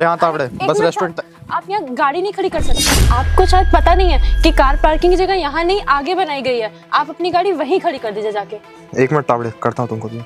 यहाँ तावड़े बस रेस्टोरेंट आप यहाँ गाड़ी नहीं खड़ी कर सकते। आपको शायद पता नहीं है कि कार पार्किंग की जगह यहाँ नहीं आगे बनाई गई है। आप अपनी गाड़ी वहीं खड़ी कर दीजिए जाके। 1 मिनट तावड़े करता हूँ तुमको भी।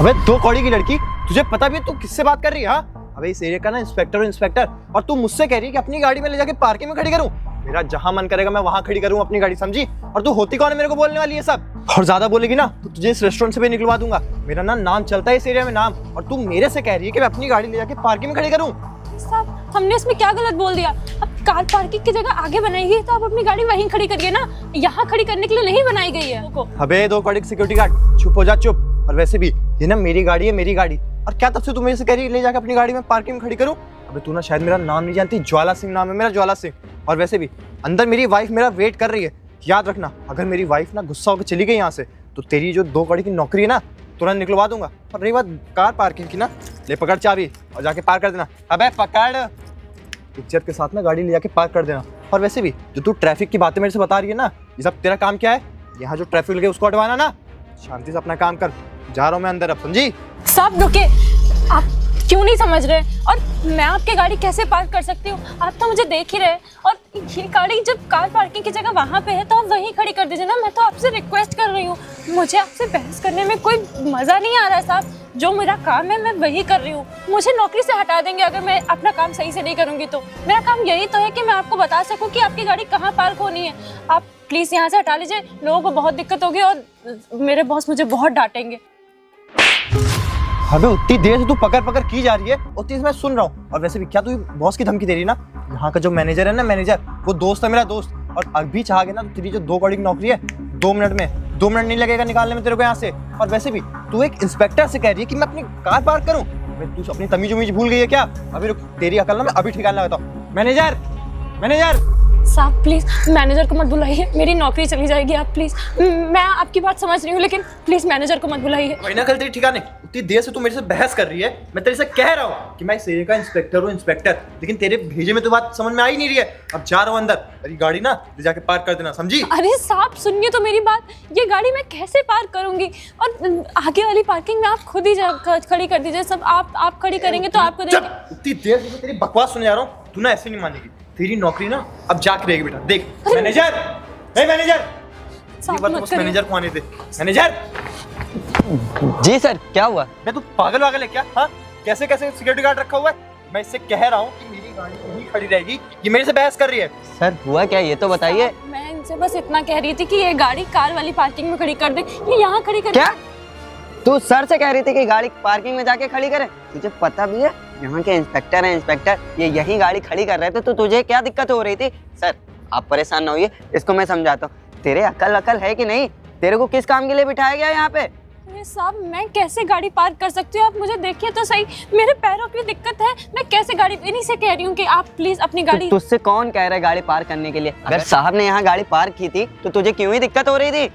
अबे दो कौड़ी की लड़की, तुझे पता भी है तू किससे बात कर रही है? हाँ अबे इस एरिया का ना इंस्पेक्टर, और तू मुझसे कह रही है कि अपनी गाड़ी में ले जाके पार्किंग में खड़ी करूं। मेरा जहां मन करेगा मैं वहां खड़ी करूं अपनी गाड़ी, समझी? और तू होती कौन है मेरे को बोलने वाली है सब? और ज्यादा बोलेगी ना तो तुझे इस रेस्टोरेंट से भी निकलवा दूंगा। मेरा ना नाम चलता है इस एरिया में नाम, और तू मेरे से कह रही है कि मैं अपनी गाड़ी ले जाके पार्किंग में खड़ी करूं। साहब हमने इसमें क्या गलत बोल दिया? अब कार पार्किंग की जगह आगे बनाई गई तो आप अपनी गाड़ी वहीं खड़ी करिए ना, यहाँ खड़ी करने के लिए नहीं बनाई गई है। अबे दो कौड़ी सिक्योरिटी गार्ड, चुप हो जा चुप। और वैसे भी ये ना मेरी गाड़ी है, मेरी गाड़ी। और क्या तब से तू मेरे से कह रही है ले जाके अपनी गाड़ी में पार्किंग में खड़ी करूं? अबे तू ना शायद मेरा नाम नहीं जानती, ज्वाला सिंह नाम है मेरा, ज्वाला सिंह। और वैसे भी अंदर मेरी वाइफ मेरा वेट कर रही है। याद रखना अगर मेरी वाइफ ना गुस्सा होकर चली गई यहाँ से तो तेरी जो 2 कौड़ी की नौकरी है ना तुरंत निकलवा दूंगा। और रही बात कार पार्किंग की ना, ले पकड़ चाबी और जाके पार्क कर देना। अबे पकड़, इज्जत के साथ ना गाड़ी ले जाके पार्क कर देना। और वैसे भी जो तू ट्रैफिक की बातें मेरे से बता रही है ना, ये सब तेरा काम क्या है? यहाँ जो ट्रैफिक लगे उसको हटवाना ना। शांति से अपना काम कर, जा रहा हूँ मैं अंदर अब, समझी? साहब रुके, आप क्यों नहीं समझ रहे? और मैं आपकी गाड़ी कैसे पार्क कर सकती हूँ? आप तो मुझे देख ही रहे। और ये गाड़ी जब कार पार्किंग की जगह वहाँ पे है तो आप वहीं खड़ी कर दीजिए ना। मैं तो आपसे रिक्वेस्ट कर रही हूँ, मुझे आपसे बहस करने में कोई मज़ा नहीं आ रहा है साहब। जो मेरा काम है मैं वही कर रही हूँ। मुझे नौकरी से हटा देंगे अगर मैं अपना काम सही से नहीं करूँगी तो। मेरा काम यही तो है कि मैं आपको बता सकूँ कि आपकी गाड़ी कहाँ पार्क होनी है। आप प्लीज़ यहाँ से हटा लीजिए, लोगों को बहुत दिक्कत होगी और मेरे बॉस मुझे बहुत डांटेंगे। अबे उतनी देर से तू पकड़ की जा रही है, उतनी से मैं सुन रहा हूँ। और वैसे भी क्या तू बॉस की धमकी दे रही है ना? यहाँ का जो मैनेजर है ना, मैनेजर वो दोस्त है मेरा दोस्त। और अभी चाहोगे ना तो तेरी जो 2 कौड़ी की नौकरी है 2 मिनट नहीं लगेगा निकालने में तेरे को यहाँ से। और वैसे भी तू एक इंस्पेक्टर से कह रही है कि मैं अपनी कार पार्क करूँ? तू अपनी तमीज उमीज भूल गई है क्या? अभी रुक, तेरी अकल ना मैं अभी ठिकाना लगाता हूँ। मैनेजर साहब प्लीज मैनेजर को मत बुलाइए, मेरी नौकरी चली जाएगी। आप प्लीज, मैं आपकी बात समझ रही हूँ लेकिन प्लीज मैनेजर को मत बुलाइए। वही ना कल तेरी ठिकाने, उतनी देर से तू मेरे से बहस कर रही है। मैं तेरे से कह रहा हूँ कि मैं इस एरिया का इंस्पेक्टर हूँ, इंस्पेक्टर, लेकिन तेरे भेजे में तो बात समझ में आ ही नहीं रही है। अब जा रहा हूँ अंदर, तेरी गाड़ी ना ले जाके पार्क कर देना, समझी? अरे साहब सुनिए तो मेरी बात, ये गाड़ी मैं कैसे पार्क करूंगी? और आगे वाली पार्किंग में आप खुद ही खड़ी कर दीजिए। सब आप खड़ी करेंगे तो आपको उतनी देर से तेरी बकवास सुने जा रहा हूँ, तू ना ऐसे नहीं मानेगी। तेरी नौकरी ना अब जाके रहेगी बेटा। देख मैनेजर, मैनेजर को आने दे। मैनेजर जी सर, क्या हुआ? मैं तू पागल वागल है क्या? हाँ कैसे सिक्योरिटी गार्ड रखा हुआ है? मैं इससे कह रहा हूँ कि मेरी गाड़ी वहीं खड़ी रहेगी, ये मेरे से बहस कर रही है। सर हुआ क्या ये तो बताइए। मैं इनसे बस इतना कह रही थी कि ये गाड़ी कार वाली पार्किंग में खड़ी कर दे, ये यहाँ खड़ी कर। क्या तू सर से कह रही थी कि गाड़ी पार्किंग में जाके खड़ी करे? तुझे पता भी है यहाँ के इंस्पेक्टर हैं, इंस्पेक्टर ये यही गाड़ी खड़ी कर रहे थे तो तुझे क्या दिक्कत हो रही थी? सर आप परेशान ना होइए, इसको मैं समझाता हूँ। तेरे अकल है कि नहीं? तेरे को किस काम के लिए बिठाया गया यहाँ पे? अरे साहब मैं कैसे गाड़ी पार्क कर सकती हूँ? आप मुझे देखिए तो सही, मेरे पैरों की दिक्कत है, मैं कैसे गाड़ी, इन्हीं से कह रही हूँ कि आप प्लीज अपनी गाड़ी। तुझसे कौन कह रहा है गाड़ी पार्क करने के लिए? अगर साहब ने यहाँ गाड़ी पार्क की थी तो तुझे क्यों ही दिक्कत हो रही थी?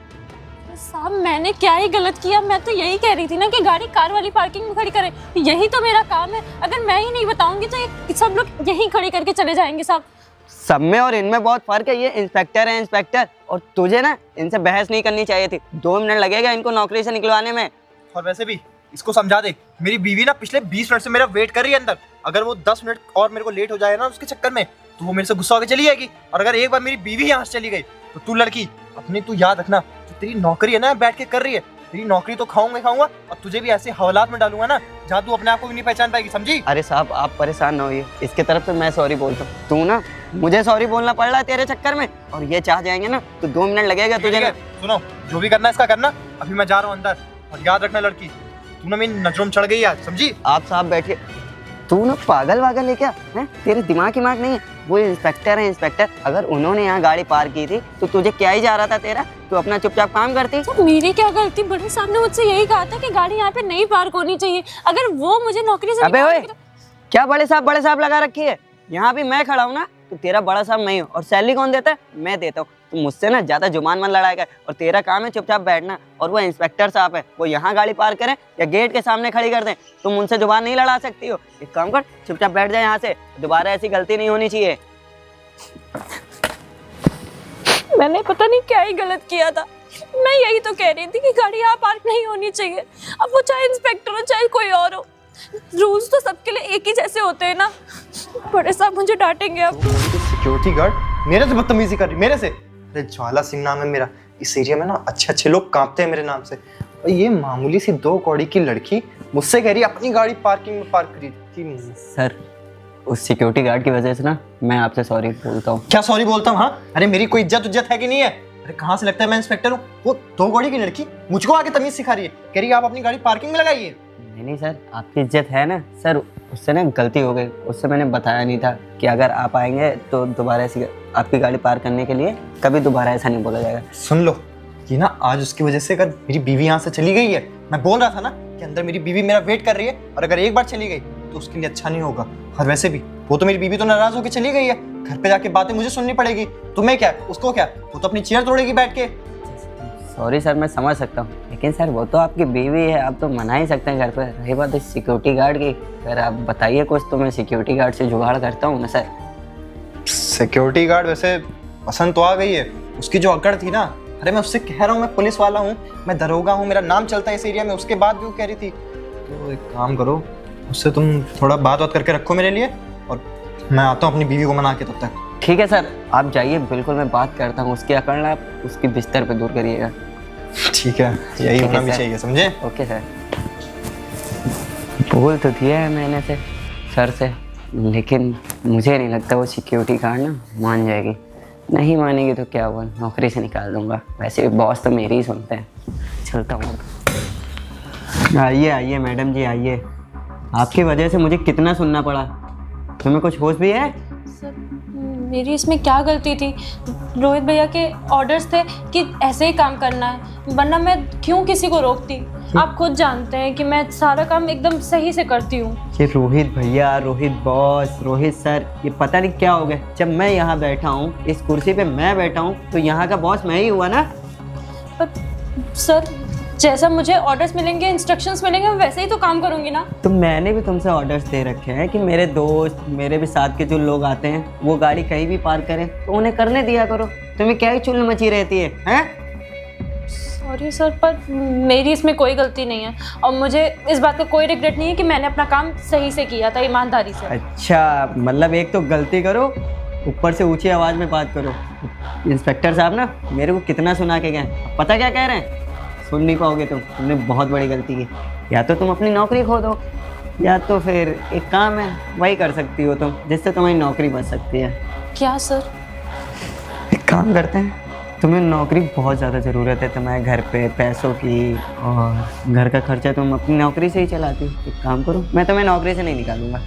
साहब मैंने क्या ही गलत किया? मैं तो यही कह रही थी ना कि गाड़ी कार वाली पार्किंग में खड़ी करें, यही तो मेरा काम है। अगर मैं ही नहीं बताऊंगी तो ये सब लोग यहीं खड़ी करके चले जाएंगे। साहब सब में और इनमें बहुत फर्क है। ये इंस्पेक्टर है इंस्पेक्टर, और तुझे ना इनसे बहस नहीं करनी चाहिए थी। 2 मिनट लगेगा इनको नौकरी से निकलवाने में। और वैसे भी इसको समझा दे, मेरी बीवी ना पिछले 20 मिनट से मेरा वेट कर रही है अंदर। अगर वो 10 मिनट और मेरे को लेट हो जाए ना उसके चक्कर में तो वो मेरे से गुस्सा होकर चली जाएगी। और अगर एक बार मेरी बीवी यहाँ से चली गई तो तू लड़की अपनी तू याद रखना, तो तेरी नौकरी है ना बैठ के कर रही है, तेरी नौकरी तो खाऊंगा और तुझे भी ऐसे हवालात में डालूंगा ना जहाँ तू अपने आप को भी नहीं पहचान पाएगी, समझी? अरे साहब आप परेशान ना होइए, इसके तरफ से मैं सॉरी बोलता हूँ। तू ना मुझे सॉरी बोलना पड़ रहा है तेरे चक्कर में, और ये चाह जाएंगे ना तो 2 मिनट लगेगा तुझे ना। सुनो जो भी करना है इसका करना, अभी मैं जा रहा हूँ अंदर। और याद रखना लड़की, तू ना मेरी नजरों में चढ़ गई आज, समझी? आप साहब बैठिए। तू ना पागल वागल है क्या? है तेरे दिमाग नहीं है? वो इंस्पेक्टर है इंस्पेक्टर, अगर उन्होंने यहाँ गाड़ी पार्क की थी तो तुझे क्या ही जा रहा था तेरा? तू अपना चुपचाप काम करती। तो मेरी क्या गलती? बड़े साहब ने मुझसे यही कहा था कि गाड़ी यहाँ पे नहीं पार्क होनी चाहिए। अगर वो मुझे नौकरी से अबे ओए, क्या बड़े साहब लगा रखी है? यहाँ भी मैं खड़ा हूँ ना तो तेरा बड़ा साहब मैं हूँ, और सैलरी कौन देता है? मैं देता हूँ। तो मुझसे ना ज्यादा जुबान मत लड़ाएगा, और तेरा काम है चुपचाप बैठना। और वो इंस्पेक्टर साहब है, वो यहाँ गाड़ी पार्क करें या गेट के सामने खड़ी कर दें, तुम उनसे जुबान नहीं लड़ा सकती हो। एक काम कर, चुपचाप बैठ जाए यहाँ से, दोबारा ऐसी गलती नहीं होनी चाहिए। मैंने पता नहीं क्या ही गलत किया था। मैं यही तो कह रही थी कि गाड़ी यहाँ पार्क नहीं होनी चाहिए। अब वो चाहे इंस्पेक्टर हो चाहे कोई और हो, रूल्स तो सबके लिए एक ही जैसे होते हैं ना। बड़े साहब मुझे डांटेंगे अब। सिक्योरिटी गार्ड मेरे से बदतमीजी कर रही, मेरे से? अरे ज्वाला सिंह नाम है मेरा। इस एरिया में ना अच्छे अच्छे लोग कांपते हैं मेरे नाम से। और ये मामूली सी 2 कौड़ी की लड़की मुझसे कह रही है अपनी गाड़ी पार्किंग में पार्क करी थी। सर उस सिक्योरिटी गार्ड की वजह से ना मैं आपसे सॉरी बोलता हूँ। क्या सॉरी बोलता हूँ? हाँ, अरे मेरी कोई इज्जत है कि नहीं है? अरे कहाँ से लगता है मैं इंस्पेक्टर हूँ? वो 2 कौड़ी की लड़की मुझको आके तमीज सिखा रही है, कह रही है आप अपनी गाड़ी पार्किंग में लगाइए। नहीं सर, आपकी इज्जत है ना सर। उससे ना गलती हो गई, उससे मैंने बताया नहीं था कि अगर आप आएंगे तो दोबारा ऐसी आपकी गाड़ी पार्क करने के लिए कभी दोबारा ऐसा नहीं बोला जाएगा। सुन लो, ये ना आज उसकी वजह से अगर मेरी बीवी यहाँ से चली गई है, मैं बोल रहा था ना कि अंदर मेरी बीवी मेरा वेट कर रही है, और अगर एक बार चली गई तो उसके लिए अच्छा नहीं होगा। और वैसे भी वो तो मेरी बीवी तो नाराज होकर चली गई है, घर पे जाके बातें मुझे सुननी पड़ेगी। तुम्हें क्या, उसको क्या? वो तो अपनी चेयर तोड़ेगी बैठ के। सॉरी सर, मैं समझ सकता हूँ, लेकिन सर वो तो आपकी बीवी है, आप तो मना ही सकते हैं घर पे। रही बात है सिक्योरिटी गार्ड की, अगर आप बताइए कुछ तो मैं सिक्योरिटी गार्ड से जुगाड़ करता हूँ ना सर। सिक्योरिटी गार्ड वैसे पसंद तो आ गई है, उसकी जो अकड़ थी ना, अरे मैं उससे कह रहा हूँ मैं पुलिस वाला हूँ, मैं दरोगा हूँ, मेरा नाम चलता है इस एरिया में, उसके बाद भी वो कह रही थी। तो एक काम करो, उससे तुम थोड़ा बात करके रखो मेरे लिए, और मैं आता हूँ अपनी बीवी को मना के तब तक। ठीक है सर, आप जाइए, बिल्कुल मैं बात करता हूँ। उसकी अकड़ ना आप उसकी बिस्तर पे दूर करिएगा। ठीक है, यही होना भी चाहिए, समझे? Okay sir. बोल तो दिया है मैंने सर से, लेकिन मुझे नहीं लगता वो सिक्योरिटी गार्ड ना मान जाएगी। नहीं मानेगी तो क्या हुआ, नौकरी से निकाल दूंगा। वैसे भी बॉस तो मेरी ही सुनते हैं। चलता हूँ। आइए आइए मैडम जी आइए। आपकी वजह से मुझे कितना सुनना पड़ा। तुम्हें कुछ होश भी है? सर मेरी इसमें क्या गलती थी? रोहित भैया के ऑर्डर्स थे कि ऐसे ही काम करना है, वरना मैं क्यों किसी को रोकती। आप खुद जानते हैं कि मैं सारा काम एकदम सही से करती हूँ। ये रोहित भैया, रोहित बॉस, रोहित सर, ये पता नहीं क्या हो गया। जब मैं यहाँ बैठा हूँ, इस कुर्सी पे मैं बैठा हूँ, तो यहाँ का बॉस मैं ही हुआ ना। पर सर जैसा मुझे ऑर्डर्स मिलेंगे, इंस्ट्रक्शंस मिलेंगे, मैं वैसे ही तो काम करूँगी ना। तो मैंने भी तुमसे ऑर्डर्स दे रखे हैं कि मेरे दोस्त, मेरे भी साथ के जो लोग आते हैं, वो गाड़ी कहीं भी पार्क करें तो उन्हें करने दिया करो। तुम्हें क्या ही चुल मची रहती है, हैं? सॉरी सर, पर मेरी इसमें कोई गलती नहीं है, और मुझे इस बात का कोई रिग्रेट नहीं है कि मैंने अपना काम सही से किया था, ईमानदारी से। अच्छा, मतलब एक तो गलती करो, ऊपर से ऊंची आवाज़ में बात करो। इंस्पेक्टर साहब ना मेरे को कितना सुना के गए, पता क्या कह रहे हैं? सुन नहीं पाओगे तुमने बहुत बड़ी गलती की। या तो तुम अपनी नौकरी खो दो, या तो फिर एक काम है वही कर सकती हो तुम, जिससे तुम्हारी नौकरी बच सकती है। क्या सर? एक काम करते हैं, तुम्हें नौकरी बहुत ज़्यादा ज़रूरत है तुम्हारे घर पे पैसों की, और घर का खर्चा तुम अपनी नौकरी से ही चलाती हो। एक काम करो, मैं तुम्हें नौकरी से नहीं निकालूंगा।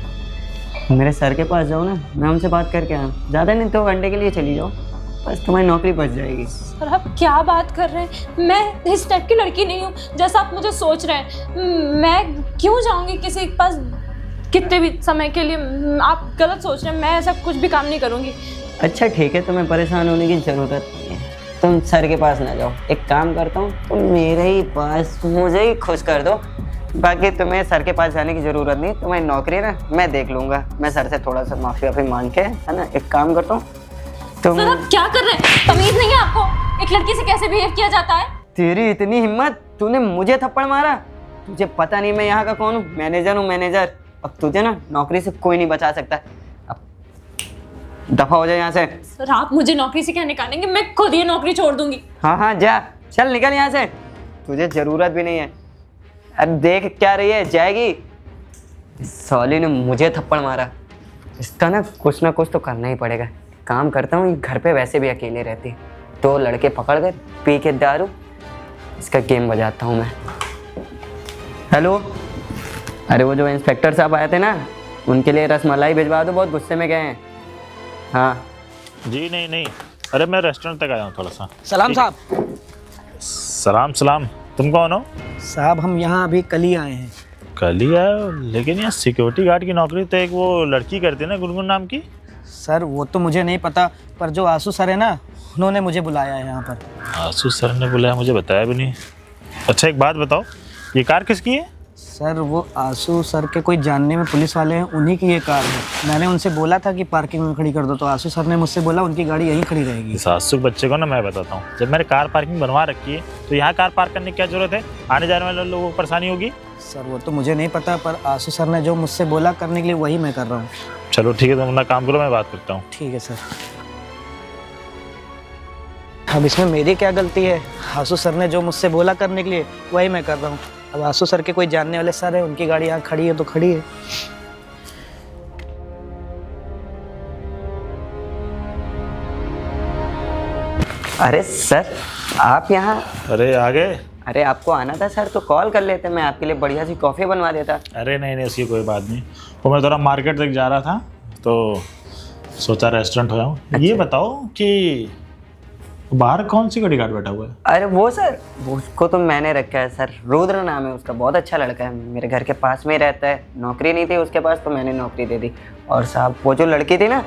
मेरे सर के पास जाओ ना, मैं उनसे बात करके आऊँ। ज़्यादा नहीं 2 घंटे के लिए चली जाओ, बस तुम्हारी नौकरी बच जाएगी। सर आप क्या बात कर रहे हैं? मैं इस टाइप की लड़की नहीं हूँ जैसा आप मुझे सोच रहे हैं। मैं क्यों जाऊँगी किसी के पास कितने भी समय के लिए? आप गलत सोच रहे हैं, मैं ऐसा कुछ भी काम नहीं करूँगी। अच्छा ठीक है, तुम्हें परेशान होने की ज़रूरत नहीं है। तुम सर के पास ना जाओ, एक काम करता हूँ, तुम मेरे ही पास मुझे ही खुश कर दो। बाकी तुम्हें सर के पास जाने की ज़रूरत नहीं, तुम्हारी नौकरी है ना मैं देख लूँगा। मैं सर से थोड़ा सा माफ़ी मांग के, है ना, एक काम करता हूँ। तुम सर आप क्या कर रहे हैं? तमीज नहीं है आपको? एक लड़की से कैसे बिहेव किया जाता है? तेरी इतनी हिम्मत, तूने मुझे थप्पड़ मारा? तुझे पता नहीं मैं यहाँ का कौन हूँ? मैनेजर हूँ, मैनेजर। अब तुझे ना नौकरी से कोई नहीं बचा सकता। अब दफा हो जाए यहाँ से। सर आप मुझे नौकरी से क्या निकालेंगे? मैं खुद ये नौकरी छोड़ दूंगी। हाँ हाँ जा, चल निकल यहाँ से, तुझे ज़रूरत भी नहीं है। अब देख क्या रही है, जाएगी। इस साली ने मुझे थप्पड़ मारा, इसका ना कुछ तो करना ही पड़ेगा। काम करता हूँ, घर पे वैसे भी अकेले रहती है, 2 लड़के पकड़ कर पी के दारू, इसका गेम बजाता हूँ मैं। हेलो, अरे वो जो इंस्पेक्टर साहब आए थे ना, उनके लिए रसमलाई भिजवा दो, बहुत गुस्से में गए हैं। हाँ जी नहीं, अरे मैं रेस्टोरेंट तक आया हूँ थोड़ा सा। सलाम साहब। सलाम, तुम कौन हो? साहब हम यहाँ अभी कल ही आए हैं। कल ही आए हो? लेकिन यार सिक्योरिटी गार्ड की नौकरी तो एक वो लड़की करती है ना, गुनगुन नाम की। सर वो तो मुझे नहीं पता, पर जो आंसू सर है ना, उन्होंने मुझे बुलाया है यहाँ पर। आंसू सर ने बुलाया? मुझे बताया भी नहीं। अच्छा एक बात बताओ, ये कार किसकी है? सर वो आंसू सर के कोई जानने में पुलिस वाले हैं, उन्हीं की ये कार है। मैंने उनसे बोला था कि पार्किंग में खड़ी कर दो, तो आंसू सर ने मुझसे बोला उनकी गाड़ी यहीं खड़ी रहेगी। इस आंसू बच्चे को ना मैं बताता हूँ, जब मैंने कार पार्किंग बनवा रखी है तो यहाँ कार पार्क करने की क्या जरूरत है? आने जाने वाले लोगों को परेशानी होगी। सर वो तो मुझे नहीं पता, पर आंसू सर ने जो मुझसे बोला करने के लिए वही मैं कर रहा हूँ। चलो ठीक है, तुम अपना काम करो, मैं बात करता हूँ। ठीक है सर। अब इसमें मेरी क्या गलती है? आंसू सर ने जो मुझसे बोला करने के लिए वही मैं कर रहा हूँ। अब आंसू सर के कोई जानने वाले सर है, उनकी गाड़ी यहाँ खड़ी है तो खड़ी है। अरे सर, आप यहाँ? अरे आ गए? अरे आपको आना था सर तो कॉल कर लेते, मैं आपके लिए बढ़िया सी कॉफ़ी बनवा देता। अरे नहीं, उसकी कोई बात नहीं। वो मैं थोड़ा मार्केट तक जा रहा था तो सोचा रेस्टोरेंट हो जाऊँ। ये बताओ कि बाहर कौन सी गाड़ी गार्ड बैठा हुआ है? अरे वो सर, वो उसको तो मैंने रखा है सर, रुद्र नाम है उसका, बहुत अच्छा लड़का है, मेरे घर के पास में ही रहता है। नौकरी नहीं थी उसके पास तो मैंने नौकरी दे दी। और साहब वो जो लड़की थी ना,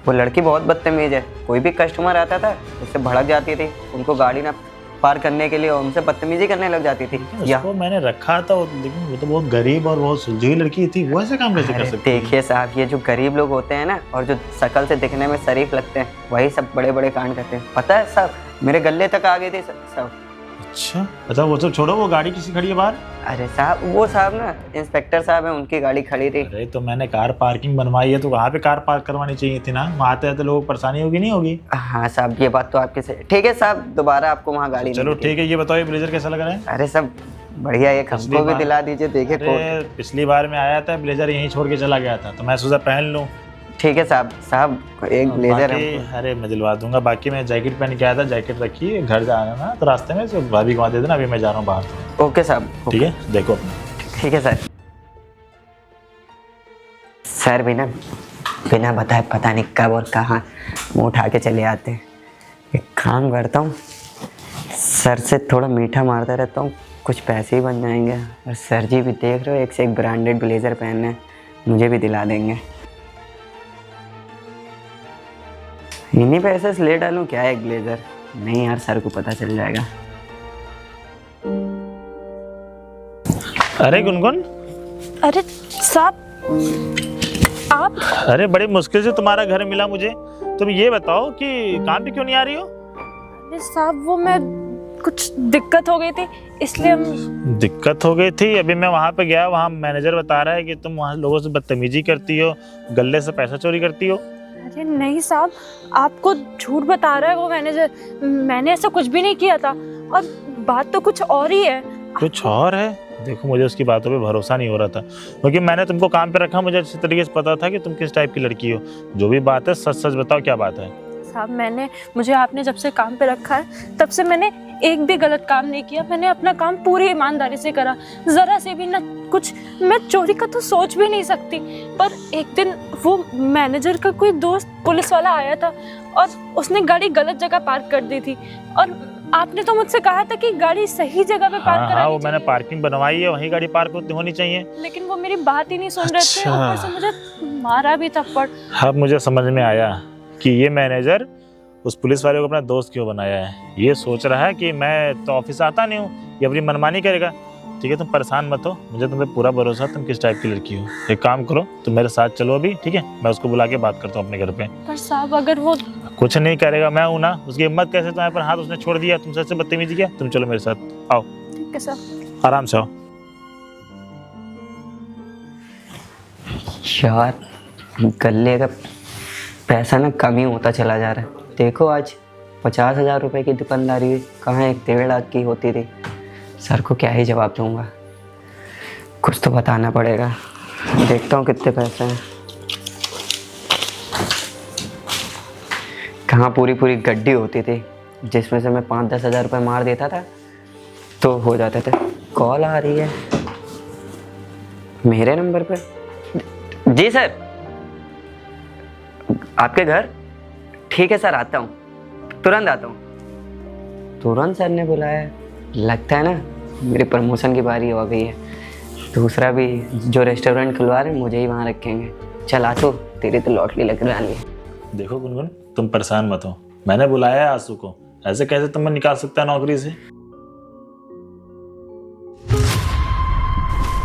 वो लड़की बहुत बदतमीज़ है। कोई भी कस्टमर आता था उससे भड़क जाती थी, उनको गाड़ी ना पार करने के लिए उनसे बदतमीजी करने लग जाती थी। उसको मैंने रखा था, लेकिन वो तो बहुत गरीब और बहुत सुलझी हुई लड़की थी, वो ऐसे काम कैसे कर सकती है? देखिए साहब, ये जो गरीब लोग होते हैं ना और जो शक्ल से दिखने में शरीफ लगते हैं, वही सब बड़े बड़े कांड करते हैं। पता है साहब, मेरे गले तक आ गए थे सब। अच्छा वो सब छोड़ो, वो गाड़ी किसी खड़ी है बाहर? अरे साहब, वो साहब ना इंस्पेक्टर साहब हैं, उनकी गाड़ी खड़ी थी। अरे तो मैंने कार पार्किंग बनवाई है तो वहाँ पे कार पार्क करवानी चाहिए थी ना, वहाँ आते आते लोगों को परेशानी होगी नहीं होगी? हाँ साहब, ये बात तो आपके से ठीक है साहब, दोबारा आपको वहाँ गाड़ी चलो नहीं ठीक है, ये बताओ ये ब्लेजर कैसा लग रहा है? अरे सब बढ़िया, ये हमको भी दिला दीजिए, देखिए कोट। पिछली बार मैं आया था ब्लेजर यहीं छोड़ के चला गया था तो मैं सोचा पहन लूँ। ठीक है साहब एक ब्लेजर है। अरे मैं दिलवा दूंगा, बाकी मैं जैकेट पहन के आया था, जैकेट रखी घर जाना ना तो रास्ते में भाभी घुमा दे देना, अभी मैं जा रहा हूँ बाहर तो। ओके साहब, ठीक है, देखो अपना। ठीक है सर बिना बताए पता नहीं कब और कहाँ मुँह उठा के चले आते हैं। एक काम करता हूँ, सर से थोड़ा मीठा मारता रहता हूँ, कुछ पैसे ही बन जाएंगे। और सर जी भी देख रहे हो, एक से एक ब्रांडेड ब्लेजर पहनने हैं, मुझे भी दिला देंगे। इन्हीं पैसे से ले डालूं क्या एक ब्लेजर? नहीं यार, सर को पता चल जाएगा। अरे गुनगुन। अरे साहब, आप? अरे बड़ी मुश्किल से तुम्हारा घर मिला मुझे, तुम ये बताओ कि काम पे क्यों नहीं आ रही हो? अरे साहब, वो मैं कुछ दिक्कत हो गई थी इसलिए हम। दिक्कत हो गई थी? अभी मैं वहाँ पे गया, वहाँ मैनेजर बता रहा है कि तुम वहाँ लोगों से बदतमीजी करती हो, गले से पैसा चोरी करती हो। अरे नहीं साहब, आपको झूठ बता रहा है वो मैनेजर, मैंने ऐसा कुछ भी नहीं किया था। और बात तो कुछ और ही है। कुछ और है? देखो मुझे उसकी बातों पे भरोसा नहीं हो रहा था, क्योंकि मैंने तुमको काम पे रखा, मुझे अच्छी तरीके से पता था कि तुम किस टाइप की लड़की हो। जो भी बात है सच सच बताओ, क्या बात है? साहब मुझे आपने जब से काम पे रखा है तब से मैंने एक भी गलत काम नहीं किया। मैंने अपना काम पूरी ईमानदारी से करा, जरा से भी ना कुछ। मैं चोरी का तो सोच भी नहीं सकती। पर एक दिन वो मैनेजर का कोई दोस्त पुलिस वाला आया था और उसने गाड़ी गलत जगह पार्क कर दी थी। और आपने तो मुझसे कहा था कि गाड़ी सही जगह पे पार्क करानी वो मैंने पार्किंग बनवाई है, वहीं गाड़ी पार्क होनी चाहिए। लेकिन वो मेरी बात ही नहीं सुन रहे थे, ऊपर से मुझे मारा भी थप्पड़। अब मुझे समझ में आया कि ये मैनेजर उस पुलिस वाले को अपना दोस्त क्यों बनाया है। ये सोच रहा है कि मैं तो ऑफिस आता नहीं हूँ, ये अपनी मनमानी करेगा। ठीक है, तुम परेशान मत हो, मुझे तुम पे पूरा भरोसा, तुम किस टाइप की लड़की हो। एक काम करो, तुम मेरे साथ चलो अभी, ठीक है? मैं उसको बुला के बात करता हूँ अपने घर पे। पर साहब अगर वो कुछ नहीं करेगा, मैं हूँ ना। उसकी हिम्मत कैसे तुम्हारे पर हाथ उसने छोड़ दिया, तुमसे ऐसे बदतमीजी किया। तुम चलो मेरे साथ, आओ। ठीक है साहब, आराम से आओ। यार गले का पैसा ना कम ही होता चला जा रहा है। देखो आज 50,000 रुपए की दुकानदारी हुई, कहाँ 1.5 लाख की होती थी। सर को क्या ही जवाब दूंगा, कुछ तो बताना पड़ेगा। देखता हूँ कितने पैसे हैं। कहाँ पूरी गड्डी होती थी जिसमें से मैं 5-10 हज़ार रुपये मार देता था तो हो जाते थे। कॉल आ रही है मेरे नंबर पे। जी सर, आपके घर? ठीक है सर, आता हूँ, तुरंत आता हूँ। तुरंत सर ने बुलाया, लगता है ना मेरी प्रमोशन की बारी हो गई है। दूसरा भी जो रेस्टोरेंट खुलवा रहे हैं मुझे ही वहाँ रखेंगे। चल आसू, तेरी तो लॉटरी लग रही है। देखो गुनगुन, तुम परेशान मत हो, मैंने बुलाया है आंसू को, ऐसे कैसे तुम्हें निकाल सकता है नौकरी से?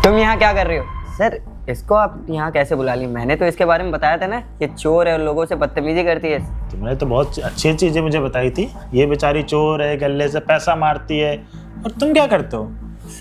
तुम यहाँ क्या कर रहे हो? सर इसको आप यहाँ कैसे बुला ली? मैंने तो इसके बारे में बताया था ना, ये चोर है और लोगों से बदतमीजी करती है। तुमने तो बहुत अच्छी चीजें मुझे बताई थी। ये बेचारी चोर है, गले से पैसा मारती है, और तुम क्या करते हो?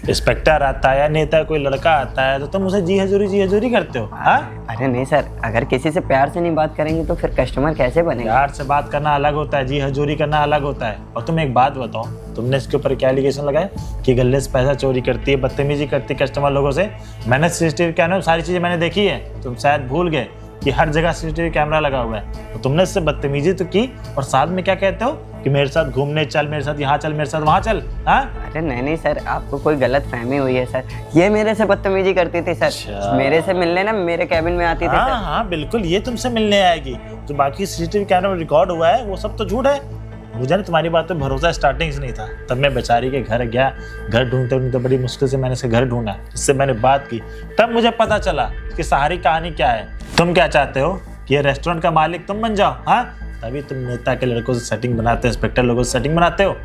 इंस्पेक्टर आता है या नेता कोई लड़का आता है तो तुम उसे जी हजूरी करते हो? हाँ, अरे नहीं सर, अगर किसी से प्यार से नहीं बात करेंगे तो फिर कस्टमर कैसे बनेगा? प्यार से बात करना अलग होता है, जी हजूरी करना अलग होता है। और तुम एक बात बताओ, तुमने इसके ऊपर क्या एलिगेशन लगाया कि गले से पैसा चोरी करती है, बदतमीजी करती है कस्टमर लोगों से? मैंने सीसीटीवी कैमरा सारी चीजें मैंने देखी है, तुम शायद भूल गए कि हर जगह सीसीटीवी कैमरा लगा हुआ है। तो तुमने इससे बदतमीजी तो की और साथ में क्या कहते हो कि मेरे साथ घूमने चल, मेरे साथ यहाँ चल, मेरे साथ वहाँ चल। हाँ, अरे नहीं सर, आपको कोई गलत फहमी हुई है सर। ये मेरे से बदतमीजी करती थी सर। अच्छा। मेरे से मिलने ना मेरे कैबिन में आती थी हाँ सर। हाँ बिल्कुल, ये तुमसे मिलने आएगी। जो बाकी सीसीटीवी कैमरा में रिकॉर्ड हुआ है वो सब तो झूठ है। मुझे ना तुम्हारी बात पे भरोसा स्टार्टिंग से नहीं था। तब मैं बेचारी के घर गया, घर ढूंढते बड़ी मुश्किल से मैंने इसके घर ढूंढा, इससे मैंने बात की, तब मुझे पता चला कि सारी कहानी क्या है। तुम क्या चाहते हो कि ये रेस्टोरेंट का मालिक तुम बन जाओ? हाँ, तभी तुम नेता के लड़कों से सेटिंग बनाते हो, इंस्पेक्टर लोगों से सेटिंग बनाते हो।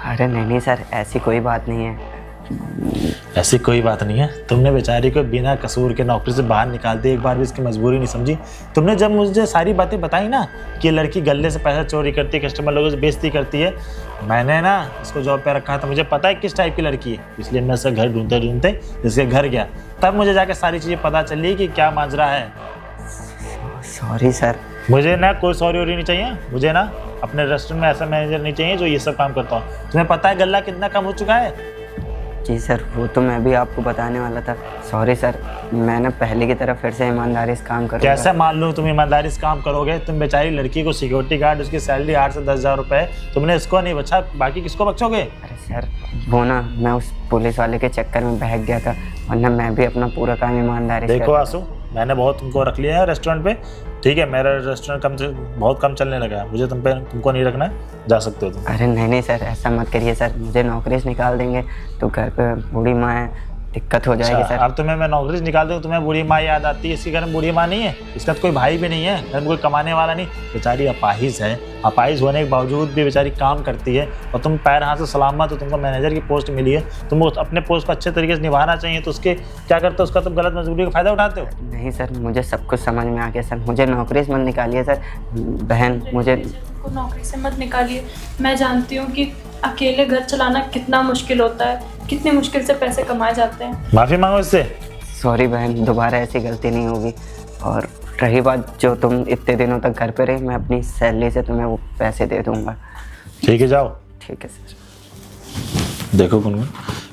अरे नहीं सर, ऐसी कोई बात नहीं है। ऐसी कोई बात नहीं है। तुमने बेचारी को बिना कसूर के नौकरी से बाहर निकाल दिया, एक बार भी इसकी मजबूरी नहीं समझी। तुमने जब मुझे सारी बातें बताई ना कि ये लड़की गले से पैसा चोरी करती है, कस्टमर लोगों से बेइज्जती करती है, मैंने ना इसको जॉब पे रखा था। मुझे पता है किस टाइप की लड़की है, इसलिए मैं इसका घर ढूंढते इसके घर गया। तब मुझे जाके सारी चीज़ें पता चली कि क्या माजरा है। Sorry sir. मुझे ना कोई सॉरी वॉरी नहीं चाहिए। मुझे ना अपने रेस्टोरेंट में ऐसा मैनेजर नहीं चाहिए जो ये सब काम करता हो। तुम्हें पता है गल्ला कितना कम हो चुका है? जी सर, वो तो मैं भी आपको बताने वाला था। सॉरी सर, मैं ना पहले की तरह फिर से ईमानदारी से काम करूँगा। कैसे मान लो तुम ईमानदारी से काम करोगे? तुम बेचारी लड़की को सिक्योरिटी गार्ड, उसकी सैलरी 8 से 10 हज़ार रुपये, तुमने इसको नहीं बचा, बाकी किसको बख्शोगे? अरे सर, वो ना मैं उस पुलिस वाले के चक्कर में बहक गया था, वरना मैं भी अपना पूरा काम ईमानदारी से देखो आंसू, मैंने बहुत तुमको रख लिया है रेस्टोरेंट पे, ठीक है? मेरा रेस्टोरेंट बहुत कम चलने लगा है, मुझे तुमको नहीं रखना है, जा सकते हो तुम। अरे नहीं सर, ऐसा मत करिए सर। मुझे नौकरी से निकाल देंगे तो घर पे बूढ़ी माँ है, दिक्कत हो जाएगी सर। अब तुम्हें मैं नौकरी से निकाल दूँ, तुम्हें बूढ़ी माँ याद आती है? इसके घर में बूढ़ी माँ नहीं है, इसका तो कोई भाई भी नहीं है, घर में कोई कमाने वाला नहीं। बेचारी अपाहिज है, अपाहिज होने के बावजूद भी बेचारी काम करती है और तुम पैर हाथ से सलामत हो, तुमको मैनेजर की पोस्ट मिली है, तुम अपने पोस्ट को अच्छे तरीके से निभाना चाहिए, तो उसके क्या करते हो? उसका तुम गलत मजबूरी का फ़ायदा उठाते हो। नहीं सर, मुझे सब कुछ समझ में आ गया सर। मुझे नौकरी से मत निकालिए सर। बहन, मुझे को नौकरी से मत निकालिए। मैं जानती हूँ कि अकेले घर चलाना कितना मुश्किल होता है, कितनी मुश्किल से पैसे कमाए जाते हैं। माफ़ी मांगो इससे। सॉरी बहन, दोबारा ऐसी गलती नहीं होगी। और रही बात जो तुम इतने दिनों तक घर पे रही, मैं अपनी सैलरी से तुम्हें वो पैसे दे दूँगा। ठीक है, जाओ। ठीक है सर। देखो गुनगुन,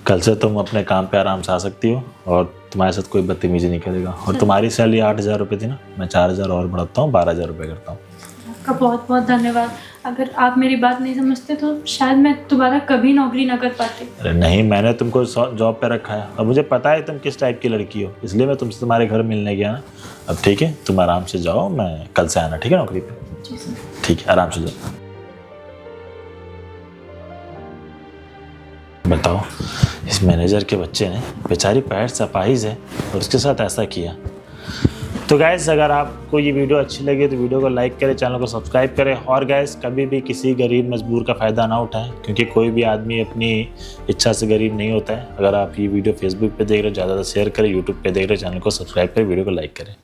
कल से तुम अपने काम पे आराम से आ सकती हो और तुम्हारे साथ कोई बदतमीजी नहीं करेगा। और तुम्हारी सैलरी 8 हज़ार रुपये थी ना, मैं 4 हज़ार और बढ़ाता हूँ, 12 हज़ार रुपये करता हूँ। आपका बहुत बहुत धन्यवाद। अगर आप मेरी बात नहीं समझते तो शायद मैं दोबारा कभी नौकरी ना कर पाती। अरे नहीं, मैंने तुमको जॉब पे रखा है और मुझे पता है तुम किस टाइप की लड़की हो, इसलिए मैं तुमसे तुम्हारे घर मिलने गया ना। अब ठीक है, तुम आराम से जाओ, मैं कल से आना, ठीक है? नौकरी पे। जी सर। ठीक है, आराम से जाओ। बताओ, इस मैनेजर के बच्चे ने बेचारी पैर से अपाहिज है और उसके साथ ऐसा किया। तो गैस, अगर आपको ये वीडियो अच्छी लगी तो वीडियो को लाइक करें, चैनल को सब्सक्राइब करें। और गैस, कभी भी किसी गरीब मजबूर का फ़ायदा ना उठाएं, क्योंकि कोई भी आदमी अपनी इच्छा से गरीब नहीं होता है। अगर आप ये वीडियो फेसबुक पे देख रहे हो, ज़्यादा से शेयर करें, यूट्यूब पे देख रहे हो, चैनल को सब्सक्राइब करें, वीडियो को लाइक करें।